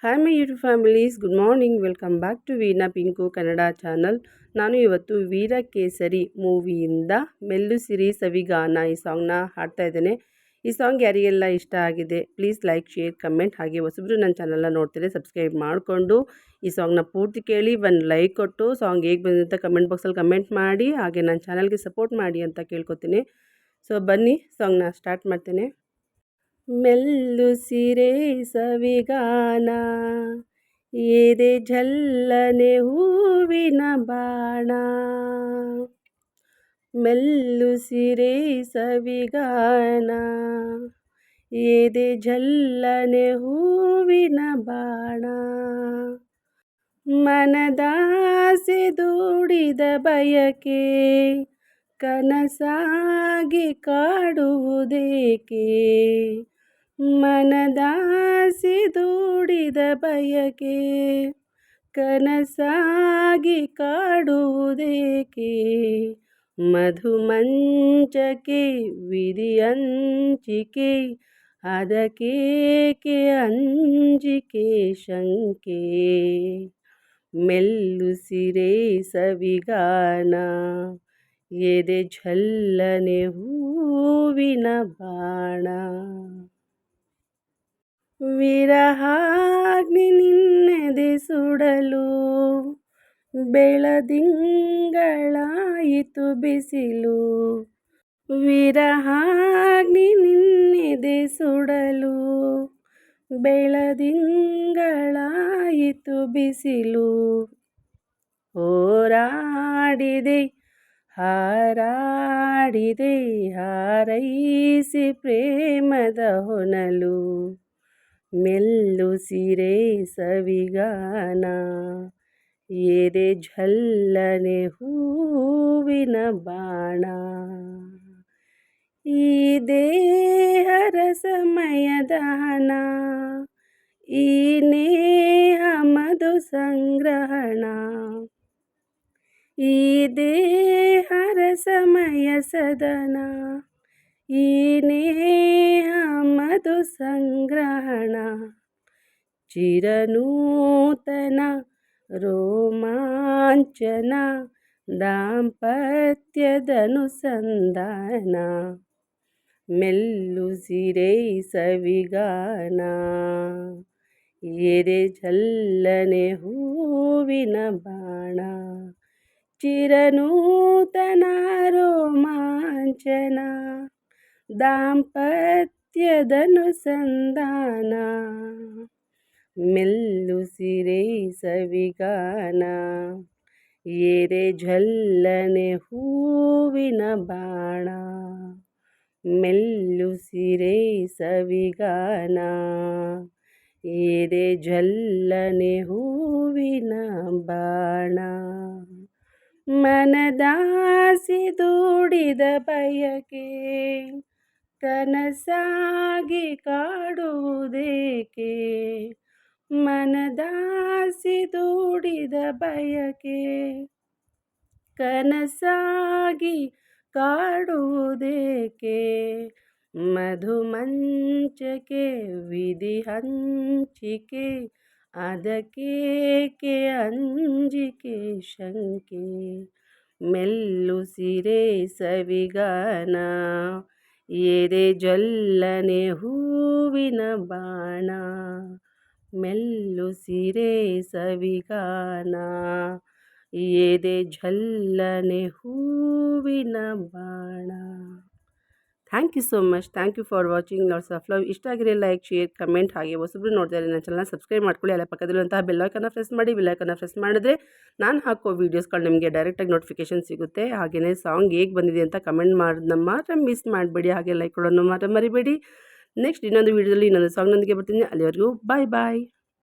Hi my YouTube families, good morning. Welcome back to Veena Pinku Kannada channel. ನಾನು ಇವತ್ತು ವೀರ ಕೇಸರಿ ಮೂವಿಯಿಂದ ಮೆಲ್ಲು ಸಿರಿ ಸವಿಗಾನ ಈ ಸಾಂಗ್ನ ಹಾಡ್ತಾ ಇದ್ದೇನೆ. ಈ ಸಾಂಗ್ ಯಾರಿಗೆಲ್ಲ ಇಷ್ಟ ಆಗಿದೆ ಪ್ಲೀಸ್ ಲೈಕ್, ಶೇರ್, ಕಮೆಂಟ್. ಹಾಗೆ ಹೊಸಬ್ರು ನನ್ನ ಚಾನಲ್ನ ನೋಡ್ತಿದ್ರೆ ಸಬ್ಸ್ಕ್ರೈಬ್ ಮಾಡಿಕೊಂಡು ಈ ಸಾಂಗ್ನ ಪೂರ್ತಿ ಕೇಳಿ ಒಂದು ಲೈಕ್ ಕೊಟ್ಟು ಸಾಂಗ್ ಹೇಗೆ ಬಂದಿದೆ ಅಂತ ಕಮೆಂಟ್ ಬಾಕ್ಸಲ್ಲಿ ಕಮೆಂಟ್ ಮಾಡಿ. ಹಾಗೆ ನನ್ನ ಚಾನಲ್ಗೆ ಸಪೋರ್ಟ್ ಮಾಡಿ ಅಂತ ಕೇಳ್ಕೊತೀನಿ. ಸೊ ಬನ್ನಿ ಸಾಂಗ್ನ ಸ್ಟಾರ್ಟ್ ಮಾಡ್ತೇನೆ. ಮೆಲ್ಲು ಸಿರೆ ಸವಿಗಾನ, ಎದೆ ಝಲ್ಲನೆ ಹೂವಿನ ಬಾಣ. ಮೆಲ್ಲು ಸಿರೆ ಸವಿಗಾನ, ಎದೆ ಝಲ್ಲನೆ ಹೂವಿನ ಬಾಣ. ಮನದಾಸೆ ದೂಡಿದ ಬಯಕೆ ಕನಸಾಗಿ ಕಾಡುವುದೇಕೆ. ಮನದಾಸೆ ದೂಡಿದ ಬಯಕೆ ಕನಸಾಗಿ ಕಾಡುವುದೇಕೆ. ಮಧುಮಂಚಕ್ಕೆ ವಿಧಿಯಂಚಿಕೆ, ಅದಕ್ಕೇಕೆ ಅಂಜಿಕೆ ಶಂಕೆ. ಮೆಲ್ಲು ಸಿರೆ ಸವಿಗಾನ, ಎದೆ ಝಲ್ಲನೆ ಹೂವಿನ ಬಾಣ. ವಿರಹಾಗ್ನಿ ನಿನ್ನೆದೆ ಸುಡಲು, ಬೆಳದಿಂಗಳಾಯಿತು ಬಿಸಿಲು. ವಿರಹಾಗ್ನಿ ನಿನ್ನೆದೆ ಸುಡಲು, ಬೆಳದಿಂಗಳಾಯಿತು ಬಿಸಿಲು. ಹೋರಾಡಿದೆ ಹಾರಾಡಿದೆ ಹಾರೈಸಿ ಪ್ರೇಮದ ಹೊನಲು. ಮೆಲ್ಲು ಸಿರೆ ಸವಿಗಾನ, ಎದೆ ಝಲ್ಲನೆ ಹೂವಿನ ಬಾಣ. ಈ ದೇಹ ರಸಮಯ ದಹನ, ಈ ನೇಹ ಮಧು ಸಂಗ್ರಹಣ. ಈ ದೇಹ ರಸಮಯ ಸದನ, ಈ ನೇಹ ಮಧು ಸಂಗ್ರಹಣ. ಚಿರನೂತನ ರೋಮಾಂಚನ, ದಾಂಪತ್ಯದನುಸಂಧಾನ. ಮೆಲ್ಲು ಸಿರೆ ಸವಿಗಾನ, ಎದೆ ಝಲ್ಲನೆ ಹೂವಿನ ಬಾಣ. ಚಿರನೂತನ ರೋಮಾಂಚನ, ದಾಂಪತ್ಯದನುಸಂಧಾನ. ಮೆಲ್ಲು ಸಿರೆ ಸವಿಗಾನ, ಎದೆ ಝಲ್ಲನೆ ಹೂವಿನ ಬಾಣ. ಮೆಲ್ಲು ಸಿರೆ ಸವಿಗಾನ, ಎದೆ ಝಲ್ಲನೆ ಹೂವಿನ ಬಾಣ. ಮನದಾಸೆ ದೂಡಿದ ಬಯಕೆ ಕನಸಾಗಿ ಕಾಡುವುದೇಕೆ. ಮನದಾಸೆ ದೂಡಿದ ಬಯಕೆ ಕನಸಾಗಿ ಕಾಡುವುದೇಕೆ. ಮಧುಮಂಚಕ್ಕೆ ವಿಧಿ ಹಂಚಿಕೆ, ಅದಕ್ಕೇಕೆ ಅಂಜಿಕೆ ಶಂಕೆ. ಮೆಲ್ಲು ಸಿರೆ ಸವಿಗಾನ, ಎದೆ ಝಲ್ಲನೆ ಹೂವಿನ ಬಾಣ. ಮೆಲ್ಲು ಸಿರೆ ಸವಿಗಾನ, ಎದೆ ಝಲ್ಲನೆ ಹೂವಿನ ಬಾಣ. Thank you so much. Thank you for watching. Lots of love. ಇಷ್ಟ ಆಗಿರೋ ಲೈಕ್, ಶೇರ್, ಕಮೆಂಟ್. ಹಾಗೆ ಹೊಸಬ್ರು ನೋಡ್ತಾರೆ ನನ್ನ ಚಾನಲ್ನ ಸಬ್ಸ್ಕ್ರೈಬ್ ಮಾಡ್ಕೊಳ್ಳಿ. ಅಲ್ಲ ಪಕ್ಕದಲ್ಲಿರುವಂತಹ ಬೆಲ್ಲೈಕನ್ನ ಪ್ರೆಸ್ ಮಾಡಿ. ಬೆಲ್ಲೈಕನ್ನ ಪ್ರೆಸ್ ಮಾಡಿದ್ರೆ ನಾನು ಹಾಕೋ ವೀಡಿಯೋಸ್ಗಳು ನಿಮಗೆ ಡೈರೆಕ್ಟಾಗಿ ನೋಟಿಫಿಕೇಷನ್ ಸಿಗುತ್ತೆ. ಹಾಗೆಯೇ ಸಾಂಗ್ ಹೇಗೆ ಬಂದಿದೆ ಅಂತ ಕಮೆಂಟ್ ಮಾಡೋದನ್ನ ಮಾತ್ರ ಮಿಸ್ ಮಾಡಬೇಡಿ. ಹಾಗೆ ಲೈಕ್ ಕೊಡೋದನ್ನು ಮಾತ್ರ ಮರಿಬೇಡಿ. ನೆಕ್ಸ್ಟ್ ಇನ್ನೊಂದು ವೀಡಿಯೋದಲ್ಲಿ ಇನ್ನೊಂದು ಸಾಂಗ್ನೊಂದಿಗೆ ಬರ್ತೀನಿ. ಅಲ್ಲಿವರೆಗೂ ಬಾಯ್ ಬಾಯ್.